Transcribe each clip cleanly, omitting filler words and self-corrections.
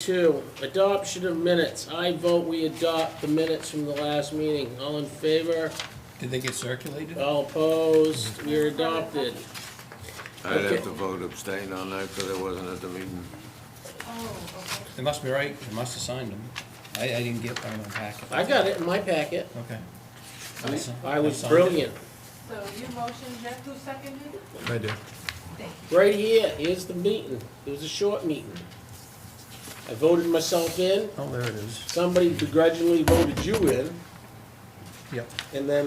Two, adoption of minutes. I vote we adopt the minutes from the last meeting. All in favor? Did they get circulated? All opposed? We are adopted. I'd Okay. have to vote abstain on that because I wasn't at the meeting. They must be right, they must have signed them. I didn't get one in my packet. I got it in my packet. Okay. I was signed it. brilliant. So you motioned, Jeff, who seconded? I did. Thank you. Right here, here's the meeting. It was a short meeting. I voted myself in. Oh, there it is. Somebody begrudgingly voted you in, Yep. and then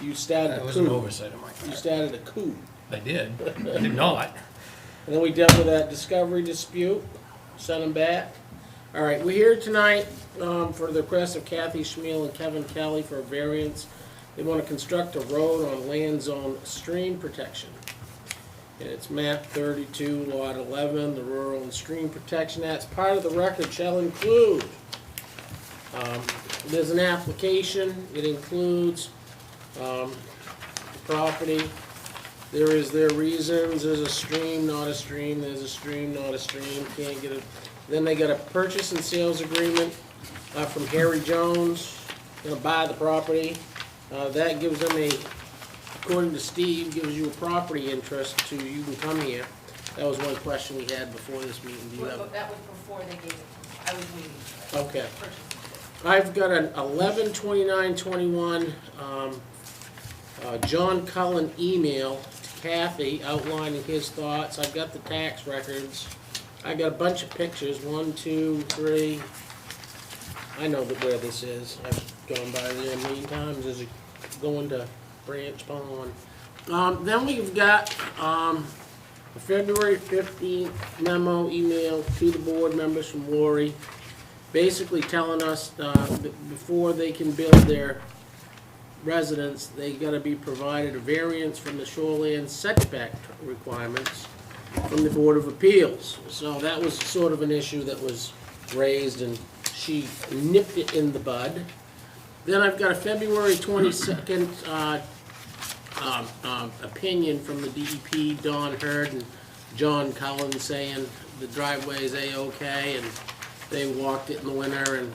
you started That a was an coup. oversight on my You part. started a coup. I did. I did not. And then we dealt with that discovery dispute, sent them back. All right, we're here tonight for the request of Kathy Schmiel and Kevin Kelly for a variance. They want to construct a road on land zone stream protection. And it's map 32, lot 11, the Rural and Stream Protection Act. Part of the record shall include, there's an application, it includes property. There is their reasons, there's a stream, not a stream, there's a stream, not a stream, can't get it. Then they got a purchase and sales agreement from Harry Jones, gonna buy the property. That gives them a, according to Steve, gives you a property interest to, you can come here. That was one question we had before this meeting. Do you have? That was before they gave it to me. I was waiting for it. Okay. Purchase. I've got an 11/29/21 John Cullen email to Kathy outlining his thoughts. I've got the tax records. I got a bunch of pictures, 1, 2, 3. I know where this is. I've gone by there a million times as going to Branch Pond. Then we've got a February 15th memo email to the board members from Lori, basically telling us before they can build their residence, they gotta be provided a variance from the shoreline setback requirements from the Board of Appeals. So that was sort of an issue that was raised, and she nipped it in the bud. Then I've got a February 22nd opinion from the DEP, Don Hurd and John Cullen, saying the driveway is A-OK, and they walked it in the winter and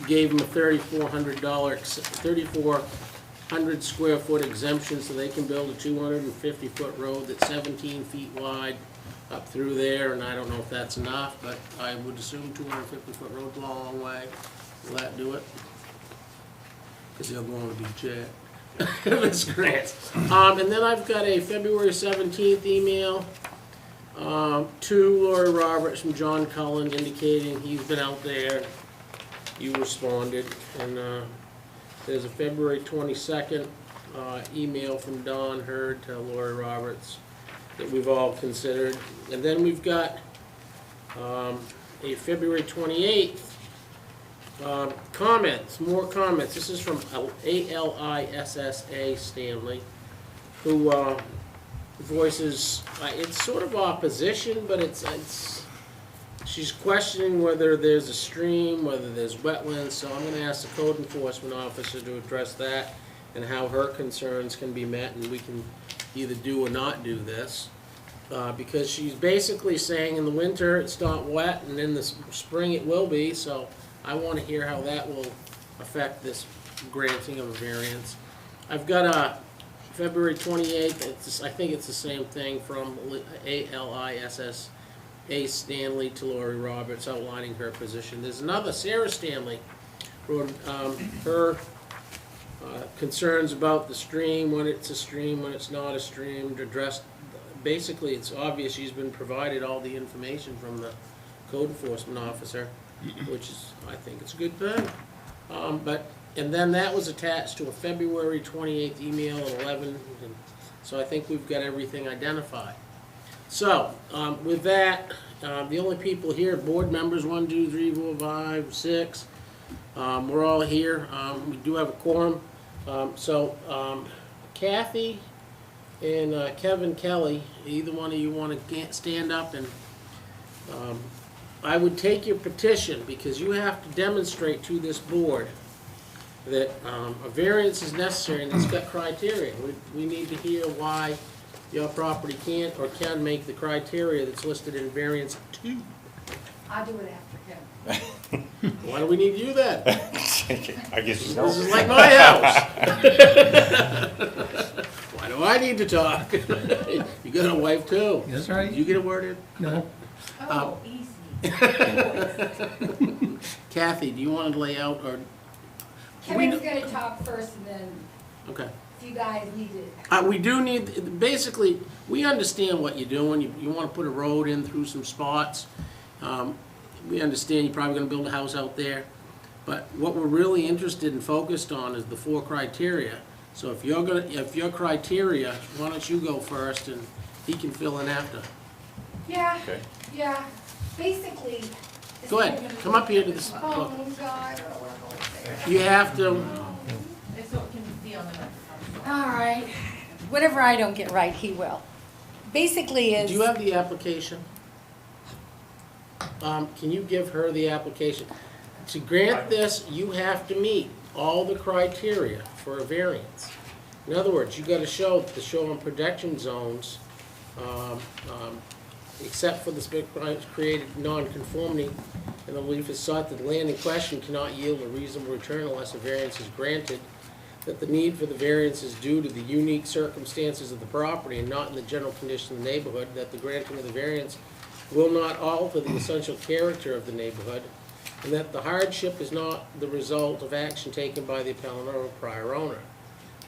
gave them a $3,400 square foot exemption so they can build a 250-foot road that's 17 feet wide up through there, and I don't know if that's enough, but I would assume 250-foot road's a long way. Will that do it? Because they're going to be checked. This grant. And then I've got a February 17th email to Lori Roberts from John Cullen indicating he's been out there. You responded. And there's a February 22nd email from Don Hurd to Lori Roberts that we've all considered. And then we've got a February 28th comments, more comments. This is from ALISSA Stanley, who voices, it's sort of opposition, but it's she's questioning whether there's a stream, whether there's wetlands, so I'm gonna ask the code enforcement officer to address that and how her concerns can be met, and we can either do or not do this. Because she's basically saying in the winter it's not wet, and in the spring it will be, so I want to hear how that will affect this granting of a variance. I've got a February 28th, I think it's the same thing, from ALISSA Stanley to Lori Roberts outlining her position. There's another, Sarah Stanley, wrote her concerns about the stream, when it's a stream, when it's not a stream, to address. Basically, it's obvious she's been provided all the information from the code enforcement officer, which is, I think it's a good thing. And then that was attached to a February 28th email at 11, and so I think we've got everything identified. So, with that, the only people here, board members, 1, 2, 3, 4, 5, 6, we're all here. We do have a quorum. Kathy and Kevin Kelly, either one of you want to stand up, and I would take your petition, because you have to demonstrate to this board that a variance is necessary and it's got criteria. We need to hear why your property can't or can make the criteria that's listed in variance 2. I'll do it after him. Why do we need you then? I guess you This know. is like my house. Why do I need to talk? You got a wife too. That's right. Did you get a word in? No. Oh, easy. Kathy, do you want to lay out or? Kevin's gonna talk first and then Okay. if you guys need to. We do need, basically, we understand what you're doing. You want to put a road in through some spots. We understand you're probably going to build a house out there. But what we're really interested and focused on is the 4 criteria. So if your criteria, why don't you go first and he can fill in after. Yeah, Okay. yeah, basically. Go ahead, come up here to this. Oh, God, I don't wanna go up there. You have to, It's so it can be on the microphone. All right, whatever I don't get right, he will. Basically is. do you have the application? Can you give her the application? To grant this, you have to meet all the criteria for a variance. In other words, you gotta show the shoreline protection zones, except for the created non-conformity, and the belief is sought that the land in question cannot yield a reasonable return unless a variance is granted, that the need for the variance is due to the unique circumstances of the property and not in the general condition of the neighborhood, that the granting of the variance will not alter the essential character of the neighborhood, and that the hardship is not the result of action taken by the appellant or prior owner.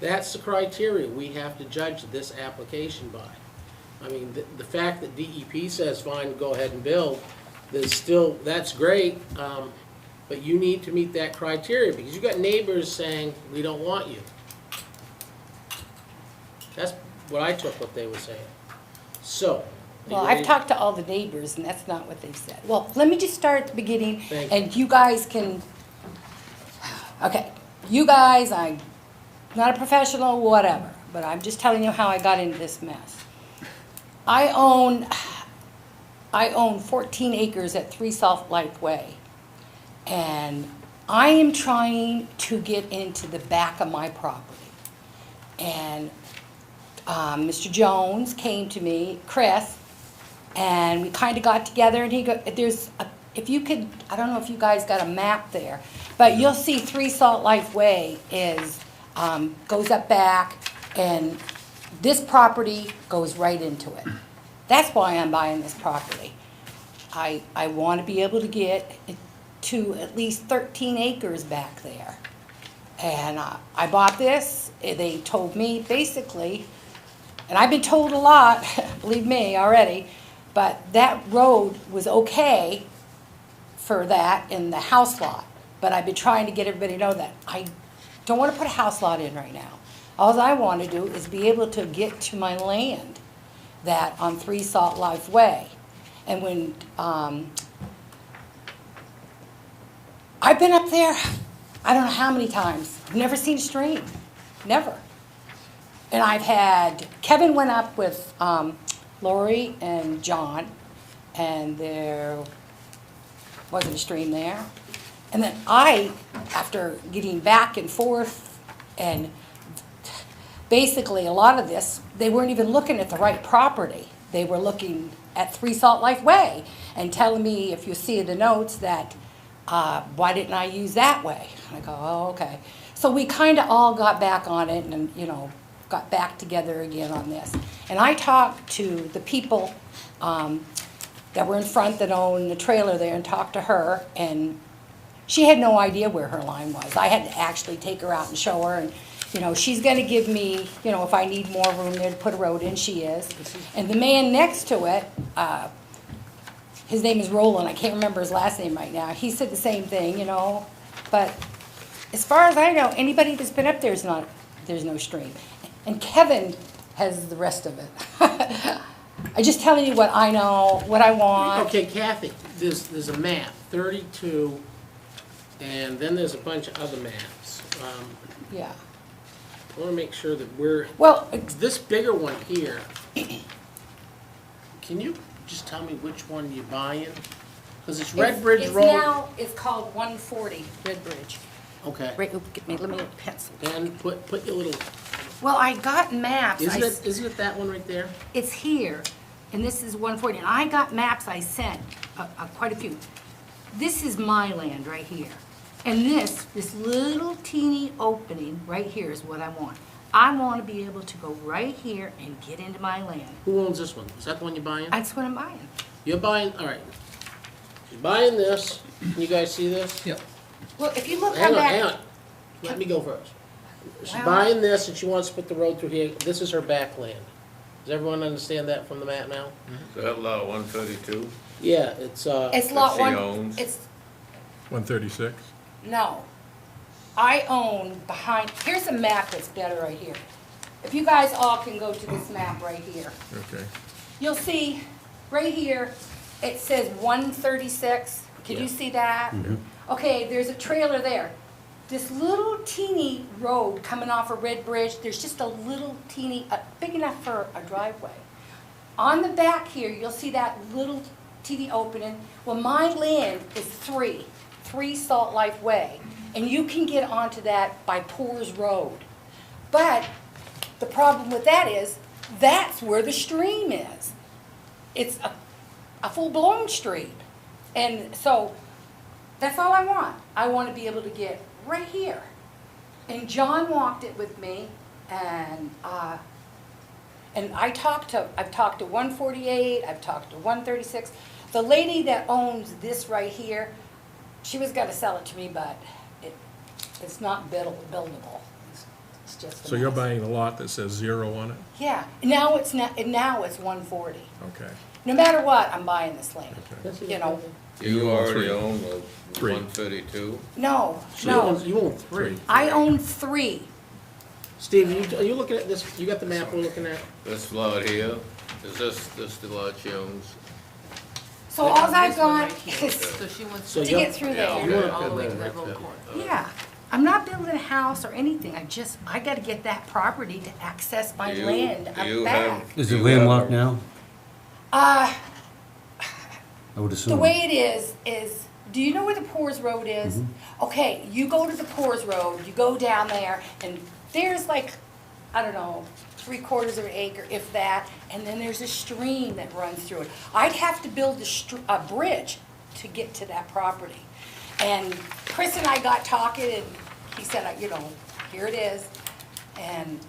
That's the criteria we have to judge this application by. I mean, the fact that DEP says fine, go ahead and build, there's still, that's great, but you need to meet that criteria, because you got neighbors saying, we don't want you. That's what I took what they were saying. So. are you Well, ready? I've talked to all the neighbors, and that's not what they've said. Well, let me just start at the beginning, Thank you. and you guys can, okay, you guys, I'm not a professional, whatever, but I'm just telling you how I got into this mess. I own 14 acres at 3 South Life Way, and I am trying to get into the back of my property. And Mr. Jones came to me, Chris, and we kind of got together, and if you could, I don't know if you guys got a map there, but you'll see 3 Salt Life Way goes up back, and this property goes right into it. That's why I'm buying this property. I want to be able to get to at least 13 acres back there. And I bought this, they told me basically, and I've been told a lot, believe me already, but that road was okay for that in the house lot. But I've been trying to get everybody to know that I don't want to put a house lot in right now. All I want to do is be able to get to my land that on 3 Salt Life Way. And when I've been up there, I don't know how many times. I've never seen a stream, never. And I've had, Kevin went up with Lori and John, and there wasn't a stream there. And then after getting back and forth, and basically a lot of this, they weren't even looking at the right property. They were looking at 3 Salt Life Way and telling me, if you see the notes, that why didn't I use that way? I go, oh, okay. So we kind of all got back on it and, got back together again on this. And I talked to the people that were in front that owned the trailer there and talked to her, and she had no idea where her line was. I had to actually take her out and show her, and she's going to give me, if I need more room there to put a road in, she is. And the man next to it, his name is Roland, I can't remember his last name right now, he said the same thing, but as far as I know, anybody that's been up there there's no stream. And Kevin has the rest of it. I'm just telling you what I know, what I want. Okay, Kathy, there's a map, 32, and then there's a bunch of other maps. Yeah. I want to make sure that we're, Well, this bigger one here, can you just tell me which one you're buying? Because it's Red Bridge Road. It's called 140 Red Bridge. Okay, Right, let me get a pencil. and put your little, Well, I got maps. isn't it that one right there? It's here, and this is 140, and I got maps I sent, quite a few. This is my land right here. And this little teeny opening right here is what I want. I want to be able to go right here and get into my land. Who owns this one? Is that the one you're buying? That's what I'm buying. You're buying, all right. She's buying this. Can you guys see this? Yep. Well, if you look Hang on on, hang back, on. Let me go first. She's Wow. buying this and she wants to put the road through here. This is her back land. Does everyone understand that from the map now? So that lot 132? Yeah, it's, it's lot she one, owns. it's, 136? no. I own behind, here's a map that's better right here. If you guys all can go to this map right here. Okay. You'll see, right here, it says 136. Can you Yeah. see that? Okay, there's a trailer there. This little teeny road coming off a red bridge, there's just a little teeny, big enough for a driveway. On the back here, you'll see that little teeny opening. Well, my land is three Salt Life Way, and you can get onto that by Poors Road. But the problem with that is, that's where the stream is. It's a full-blown stream. And so, that's all I want. I want to be able to get right here. And John walked it with me, and I've talked to 148, I've talked to 136. The lady that owns this right here, she was gonna sell it to me, but it's not buildable. It's just a So you're mess. buying a lot that says 0 on it? Yeah, now it's 140. Okay. No matter what, I'm buying this land, Okay. you know. You already three. own the Three. 132? No, you no, own, you own three. I own three. Steve, are you looking at this? You got the map we're looking at? This lot here, is this the lot she owns? So all I've This one got right here. is So she wants So to to get through Yeah, there. okay. all the way to Yeah, that little yeah. corner. Yeah, I'm not building a house or anything, I gotta get that property to access my Do you- land do up you back. have- Is do it you have landlocked a- now? Uh, I would the assume. way it is, do you know where the Poors Road is? Okay, you go to the Poors Road, you go down there, and there's like, I don't know, 3/4 of an acre, if that, and then there's a stream that runs through it. I'd have to build a bridge to get to that property. And Chris and I got talking, and he said, you know, here it is. And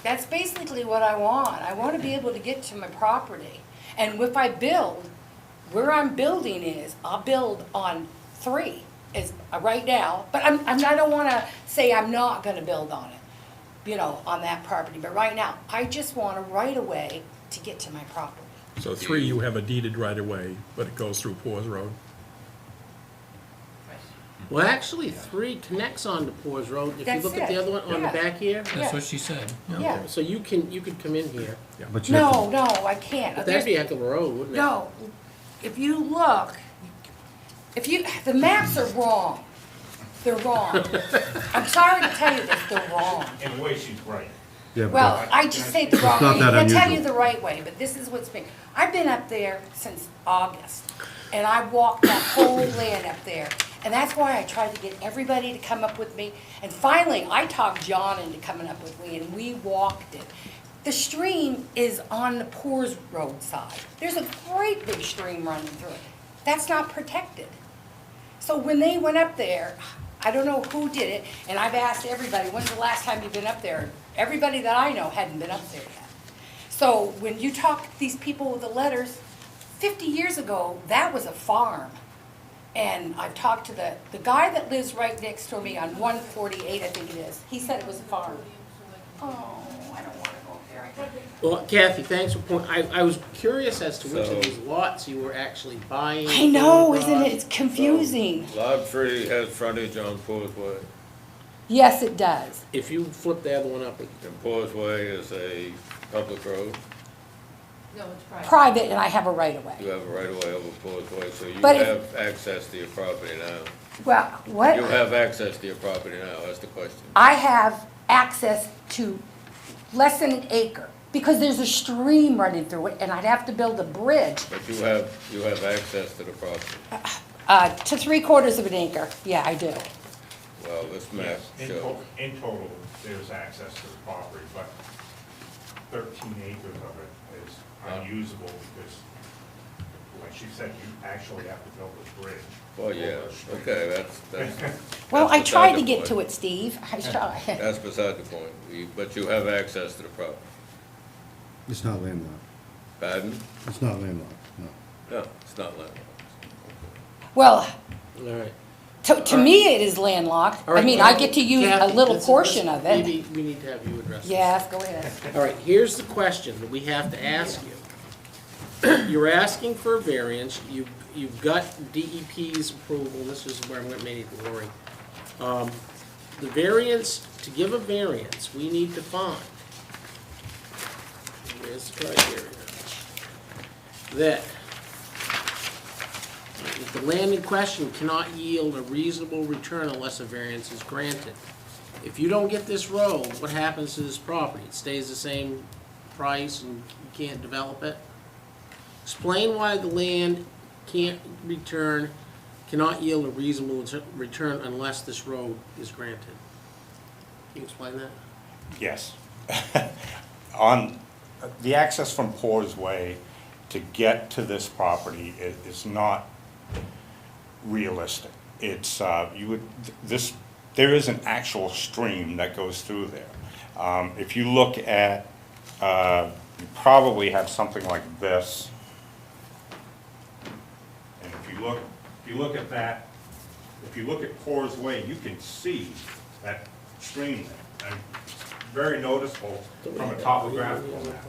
that's basically what I want. I want to be able to get to my property. And if I build, where I'm building is, I'll build on 3 is right now. But I don't want to say I'm not going to build on it, you know, on that property. But right now, I just want a right of way to get to my property. So 3, you have a deeded right-of-way, but it goes through Poors Road? Well, actually, 3 connects onto Poors Road. If you That's look at the it. other one on the Yeah. back here, Yeah. That's what she said. Yeah. so you could come in here. But you have No, no, I can't. But that'd be a heck of a road, wouldn't it? No, if you look, the maps are wrong. They're wrong. I'm sorry to tell you this, they're wrong. In a way, she's right. Yeah, but Well, I just say it the wrong not way. that I'll tell you unusual. the right way, but this is what's been, I've been up there since August, and I walked that whole land up there. And that's why I tried to get everybody to come up with me. And finally, I talked John into coming up with me, and we walked it. The stream is on the Poors Road side. There's a great big stream running through it. That's not protected. So when they went up there, I don't know who did it, and I've asked everybody, when's the last time you've been up there? Everybody that I know hadn't been up there yet. So when you talk to these people with the letters, 50 years ago, that was a farm. And I've talked to the guy that lives right next to me on 148, I think it is. He said it was a farm. Oh, I don't want to go there. I think- Well, Kathy, thanks for I was curious as to which So- of these lots you were actually buying. I know, or, isn't it? It's confusing. Lot 3 has frontage on Poors Way, Yes, it does. If you flip the other one up, and Poors Way is a public road. No, it's private. Private, and I have a right of You way. have a right of way over Poors Way, so you But if- have access to your property now. Well, what? You have access to your property now, that's the question. I have access to less than an acre because there's a stream running through it, and I'd have to build a bridge But you have access to the property. to 3/4 of an acre. Yeah, I do. Well, this map In shows. total, there's access to the property, but 13 acres of it is unusable because, like she said, you actually have to build a bridge. Well, yeah, okay, that's. Well, I that's tried beside to the get point. to it, Steve. I tried. That's beside the point, but you have access to the property. It's not landlocked. Pardon? It's not landlocked, no. No, it's not landlocked. Well, All right. to me, it is landlocked. All I right, mean, I get to use a Kathy, little this- portion this- of it. Maybe we need to have you address this. Yes, go ahead. All right, here's the question that we have to ask you. You're asking for a variance, you've got DEP's approval, this is where I'm gonna make it Lori. The variance, to give a variance, we need to find, here's the criteria, that the land in question cannot yield a reasonable return unless a variance is granted. If you don't get this road, what happens to this property? It stays the same price and you can't develop it? Explain why the land cannot yield a reasonable return unless this road is granted. Can you explain that? Yes. On, the access from Poors Way to get to this property is not realistic. It's, there is an actual stream that goes through there. If you look at, you probably have something like this. And if you look at that, if you look at Poors Way, you can see that stream there. And it's very noticeable from a topographical map.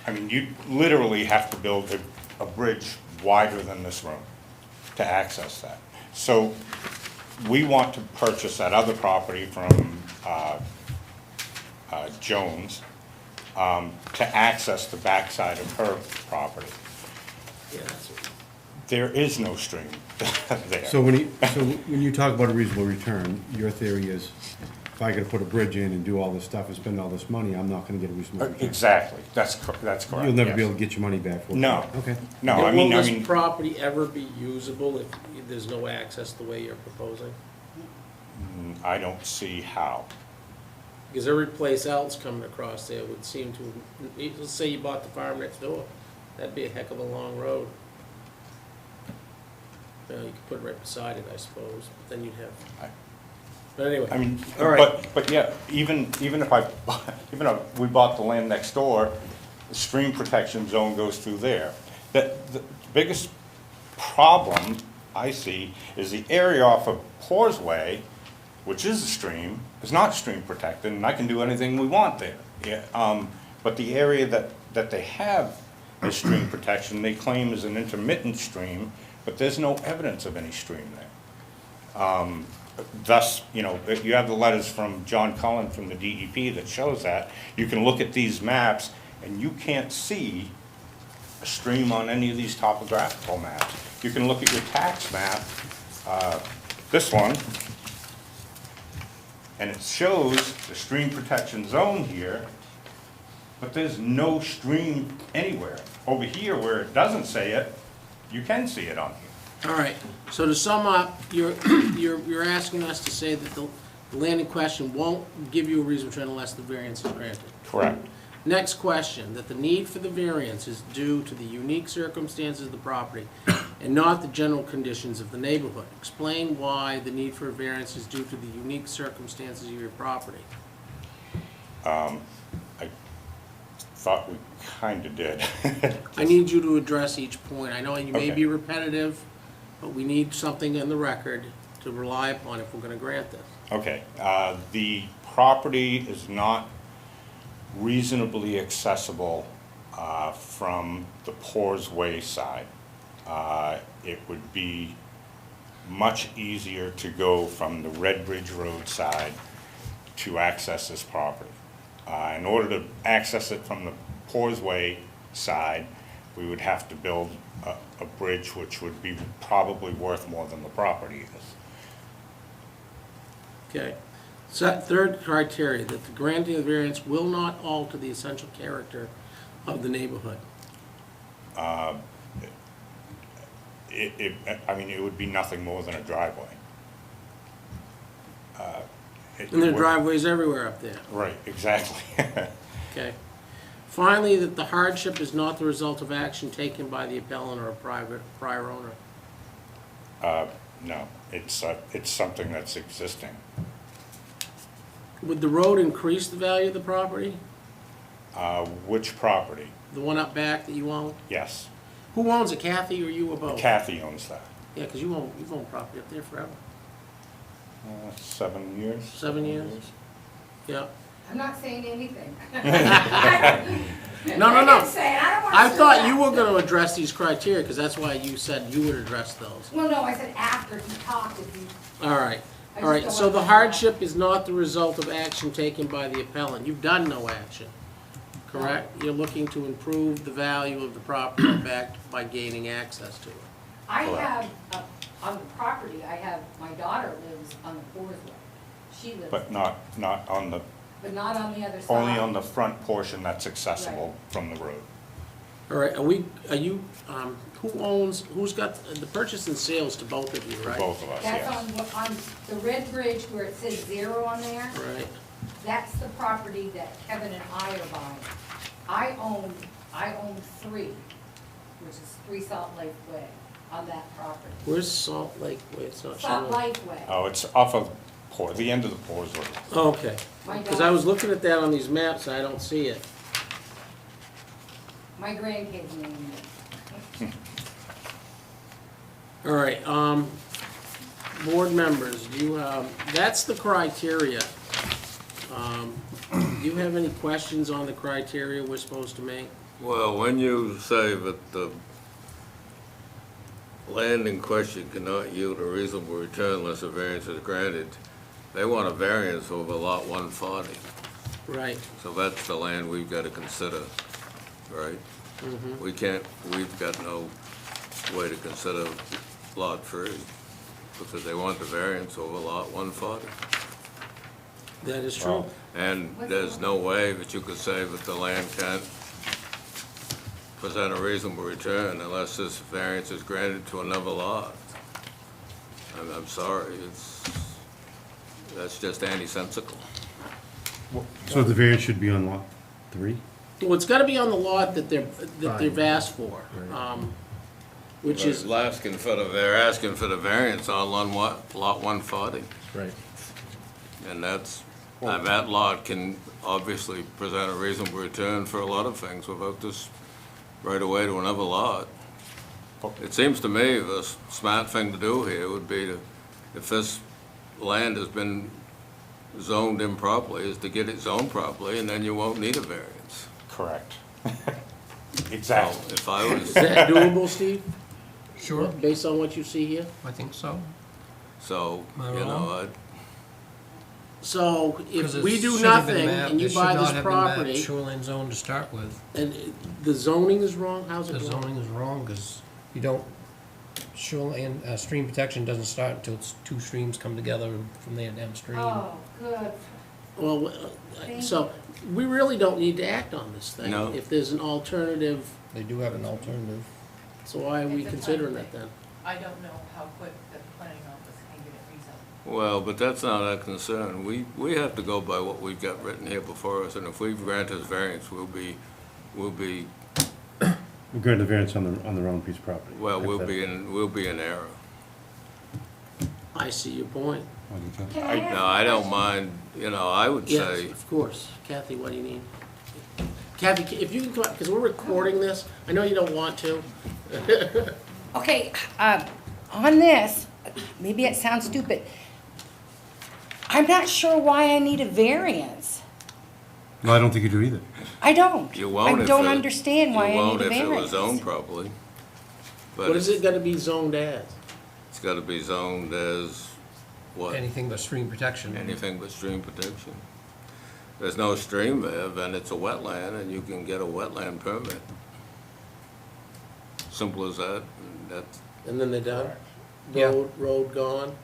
I mean, you literally have to build a bridge wider than this room to access that. So we want to purchase that other property from Jones to access the backside of her property. Yeah, that's it. There is no stream there. So when you talk about a reasonable return, your theory is, if I gotta put a bridge in and do all this stuff and spend all this money, I'm not gonna get a reasonable return. Exactly, that's correct. You'll never be yes. able to get your money back for it. No. Okay. No, Will I mean, this property ever be usable if there's no access the way you're proposing? I don't see how. Because every place else coming across there would seem to, let's say you bought the farm next door, that'd be a heck of a long road. You could put it right beside it, I suppose, but then you'd have, but anyway. I mean, All right. but yeah, even if even if we bought the land next door, the stream protection zone goes through there. The biggest problem I see is the area off of Poors Way, which is a stream, is not stream protected, and I can do anything we want there. Yeah, but the area that they have as stream protection, they claim is an intermittent stream, but there's no evidence of any stream there. Thus, you know, you have the letters from John Cullen from the DEP that shows that. You can look at these maps, and you can't see a stream on any of these topographical maps. You can look at your tax map, this one, and it shows the stream protection zone here, but there's no stream anywhere. Over here, where it doesn't say it, you can see it on here. All right, so to sum up, you're asking us to say that the land in question won't give you a reasonable return unless the variance is granted. Correct. Next question, that the need for the variance is due to the unique circumstances of the property and not the general conditions of the neighborhood. Explain why the need for a variance is due to the unique circumstances of your property. I thought we kind of did. I need you to address each point. I know you may Okay. be repetitive, but we need something in the record to rely upon if we're gonna grant this. Okay, the property is not reasonably accessible from the Poors Way side. It would be much easier to go from the Red Bridge Road side to access this property. In order to access it from the Poors Way side, we would have to build a bridge which would be probably worth more than the property is. Okay. Third criteria, that the granting of variance will not alter the essential character of the neighborhood. I mean, it would be nothing more than a driveway. And there are driveways everywhere up there. Right, exactly. Okay. Finally, that the hardship is not the result of action taken by the appellant or a prior owner. No, it's something that's existing. Would the road increase the value of the property? Which property? The one up back that you own? Yes, Who owns it, Kathy or you or both? Kathy owns that. Yeah, because you've owned property up there forever. 7 years? 7 years? Yeah. I'm not saying anything. No, no, no. I'm saying, I don't want to. I thought you were gonna address these criteria, because that's why you said you would address those. Well, no, I said after he talked, if you, All right, I all right, just so don't the want- hardship is not the result of action taken by the appellant. You've done no action, correct? You're looking to improve the value of the property back by gaining access to it. I Correct. have, on the property, I have, my daughter lives on the Causeway. She lives, But not on the, but not on the other side. only on the front portion that's accessible from the road. All right, who's got, the purchase and sales to both of you, right? Both of us, That's yes. on the red bridge where it says 0 on there. Right, That's the property that Kevin and I are buying. I own 3, which is 3 Salt Lake Way on that property. where's Salt Lake? Wait, it's not Salt showing. Lake Way. Oh, it's off of the end of the Pores Road. Okay, My because I daughter- was looking at that on these maps and I don't see it. My grandkids named it. All right, board members, do you, that's the criteria. Do you have any questions on the criteria we're supposed to make? Well, when you say that the land in question cannot yield a reasonable return unless a variance is granted, they want a variance over lot 140. Right, So that's the land we've got to consider, right? We've got no way to consider lot 3 because they want the variance over lot 140. that is true. Well, And there's no way that you could say that the land can't present a reasonable return unless this variance is granted to another lot. I'm sorry, that's just antisensical. So the variance should be on lot 3? Well, it's gotta be on the lot that they've asked for, which is, They're asking for the variance on lot 140. Right. And that lot can obviously present a reasonable return for a lot of things without this right away to another lot. It seems to me the smart thing to do here would be to, if this land has been zoned improperly, is to get it zoned properly, and then you won't need a variance. Correct. So Exactly. if I was, is that doable, Steve? Sure, Based on what you see here? I think so. so, Am I you know, wrong? So if 'Cause it we do should have been nothing mapped- and you it should buy not this have been mapped property, Shoreline zone to start with. and the zoning is wrong, how's The it wrong? zoning is wrong, because you don't, shoreline, stream protection doesn't start until it's 2 streams come together from there downstream. Oh, good. Well, so, we really don't need to act on this thing. No. If there's an alternative, They do have an alternative. so why are we It's a considering time it then? I don't know how quick the planning office can get it rezoned. well, but that's not our concern. We have to go by what we've got written here before us, and if we grant this variance, we'll be, We grant the variance on the wrong piece of property. well, we'll be in error. I see your point. Can I ask No, I a don't question? mind, you know, I would Yes, say, of course. Kathy, what do you need? Kathy, if you can come up, because we're recording this, I know you don't want to. Okay, on this, maybe it sounds stupid. I'm not sure why I need a variance. No, I don't think you do either. I don't. you won't if I don't it- understand why I need a You won't if it was variance. zoned properly. But What is it gonna be zoned as? It's gotta be zoned as what? Anything but stream protection. Anything but stream protection. There's no stream there, then it's a wetland, and you can get a wetland permit. Simple as that, and that's, And then they're done? Yeah. Road gone?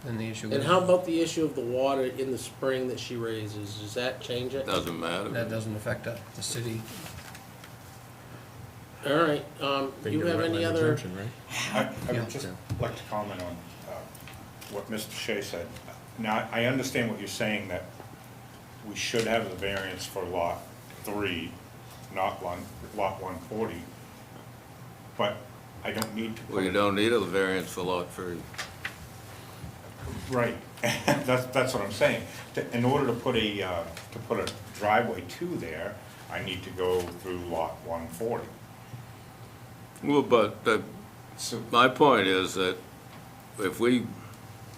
Then the issue And is, how about the issue of the water in the spring that she raises? Does that change it? doesn't matter. that doesn't affect the city. All right, They you get have any wetland other? exemption, right? I Yeah. would just like to comment on what Mr. Shea said. Now, I understand what you're saying, that we should have the variance for lot 3, not lot 140. But I don't need to put Well, you it. don't need a variance for lot 3. Right, that's what I'm saying. In order to put a driveway to there, I need to go through lot 140. Well, but So, my point is that if we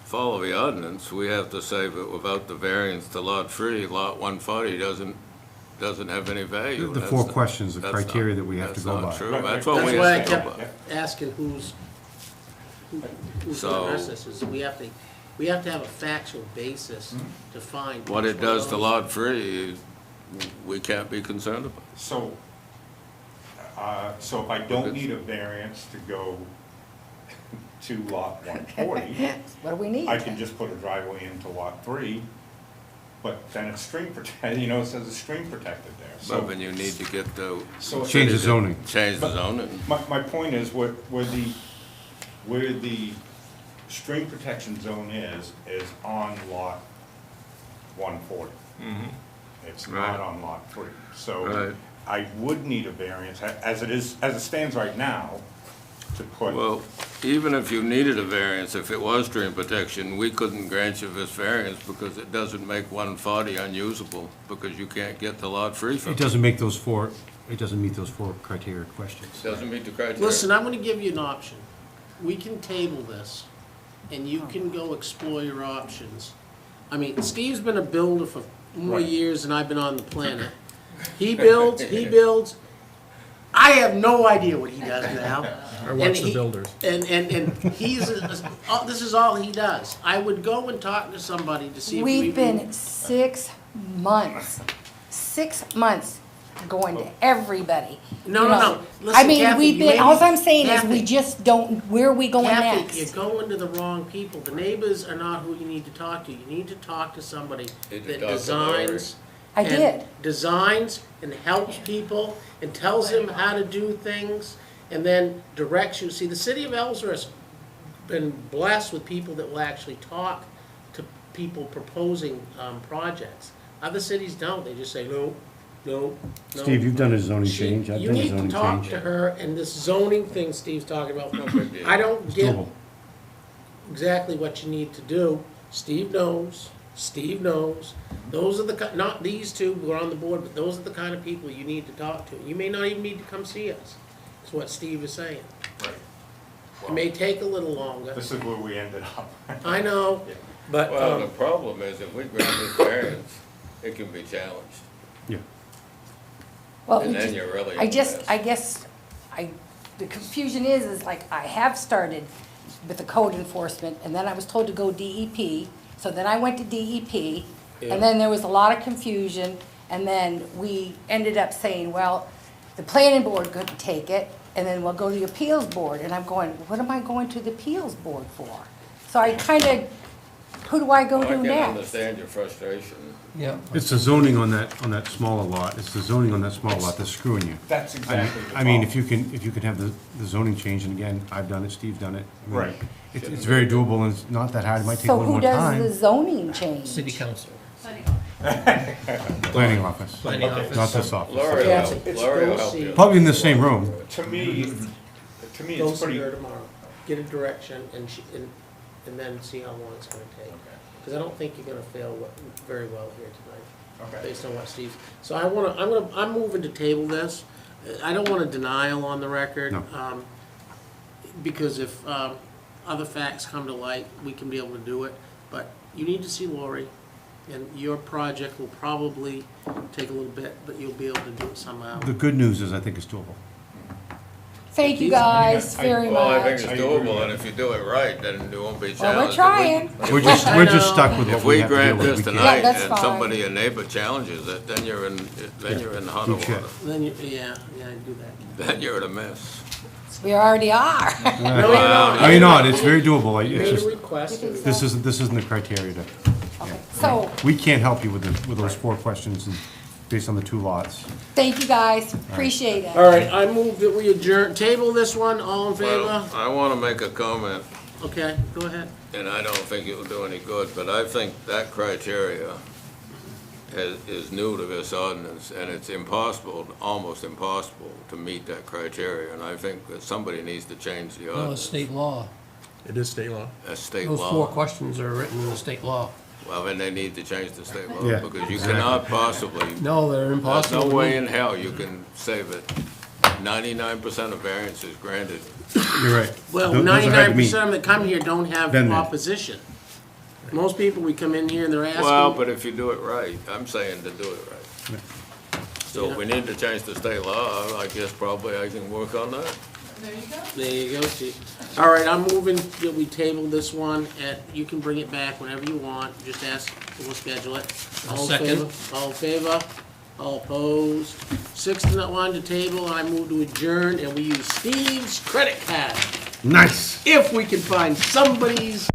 follow the ordinance, we have to say that without the variance to lot 3, lot 140 doesn't have any value. The That's four not- questions, the that's criteria not- that we have to that's go not by. true. Right, That's right. what That's we why I have to go kept by. asking who's So- gonna address this, is we have to have a factual basis to find. What which it one of does to those- lot 3, we can't be concerned about. so if I don't need a variance to go to lot 140, What do we need? I can just put a driveway into lot 3, but then it's stream protected, it says it's stream protected there, So so. then you need to get the. So- Change the zoning. Change the But- zoning. My point is, where the stream protection zone is on lot 140. It's not Right. on lot 3. Right. So I would need a variance, as it stands right now, to put. Well, even if you needed a variance, if it was stream protection, we couldn't grant you this variance because it doesn't make 140 unusable, because you can't get to lot 3 from It it. doesn't meet those four criteria questions. Doesn't meet the criteria. Listen, I'm gonna give you an option. We can table this, and you can go explore your options. I mean, Steve's been a builder for more Right. years than I've been on the planet. He builds. I have no idea what he does now. I watch And the he- builders. And he's, this is all he does. I would go and talk to somebody to see if we. We've been 6 months, 6 months going to everybody. No, You no, know, no. I Listen, mean, Kathy, we've you been, may all be- I'm saying is we Kathy. just don't, where are we going Kathy, next? you're going to the wrong people. The neighbors are not who you need to talk to. You need to talk to somebody Did you that talk to designs. I and did. Designs and helps people and tells them how to do things and then directs you. See, the city of Ellsworth's been blessed with people that will actually talk to people proposing, projects. Other cities don't. They just say, no, no, no. Steve, you've done a zoning She- change, I've You done a need to zoning talk change. to her, and this zoning thing Steve's talking about, deal. I don't It's get doable. exactly what you need to do. Steve knows, Steve knows. Those are the, not these two who are on the board, but those are the kind of people you need to talk to. You may not even need to come see us, is what Steve is saying. Right. It may take a little longer. This is where we ended up. I know, but, Well, the problem is if we grant this variance, it can be challenged. Yeah. Well, And we then just- you're really. I in a just, mess. I guess, the confusion is like, I have started with the code enforcement, and then I was told to go DEP, so then I went to DEP, Yeah. and then there was a lot of confusion, and then we ended up saying, well, the planning board couldn't take it, and then we'll go to the appeals board, and I'm going, what am I going to the appeals board for? So I kinda, who do I go Well, to I can next? understand your frustration. Yeah. It's the zoning on that smaller lot, it's the zoning on that small lot that's screwing you. That's I mean- exactly the I mean, problem. if you could have the zoning change, and again, I've done it, Steve's done it. I mean, Right. It's very doable, and it's not that hard, it might take a So little who more does the time. zoning change? City council. Planning office, Planning Okay. office. not this office. Lori will Yeah, help, it's Lori will those help seats. you. Probably in the same room. To me, go it's see pretty, her tomorrow. Get a direction and then see how long it's gonna take. Because I don't think you're gonna fail very well here tonight. okay. Based on what Steve, so I'm moving to table this. I don't want a denial on the record. No. Because if, other facts come to light, we can be able to do it. But you need to see Lori, and your project will probably take a little bit, but you'll be able to do it somehow. The good news is I think it's doable. Thank you guys very Well, I think much. it's I agree. doable, and if you do it right, then it won't be challenged. Well, we're If we- trying. We're just I know. stuck with what If we we have to deal grant with. this We can't- tonight that's and fine. somebody, a neighbor challenges it, then you're in hot Deep shit. water. Then you, yeah, do that. Then you're in a mess. We already are. No, you're not. No, you're not, it's very doable, like, You it's made a just, request. and- this isn't the criteria to, Okay, so, we can't help you with those 4 questions and based on the 2 lots. thank you guys, appreciate it. All right, I move that we adjourn, table this one, all in Well, favor? I want to make a comment, Okay, go ahead. and I don't think it will do any good, but I think that criteria is new to this ordinance, and it's impossible, almost impossible, to meet that criteria, and I think that somebody needs to change the No, it's ordinance. state law. It is state law. That's state Those 4 law. questions are written in the state law. Well, then they need to change the state law, Yeah, because you cannot possibly, No, they're there's impossible. no way in hell you can say that 99% of variances granted. You're right. Well, Those are hard to 99% meet. of them that come here don't have Been there. opposition. Most people, we come in here and they're asking. Well, but if you do it right, I'm saying to do it right. So if we need to change the state law, I guess probably I can work on that. There you go. There you go, Chief. All right, I'm moving that we table this one, and you can bring it back whenever you want, just ask, we'll schedule it. I'll All in second. favor? All in favor? All opposed? 6-1 to table, I move to adjourn, and we use Steve's credit card. Nice. If we can find somebody's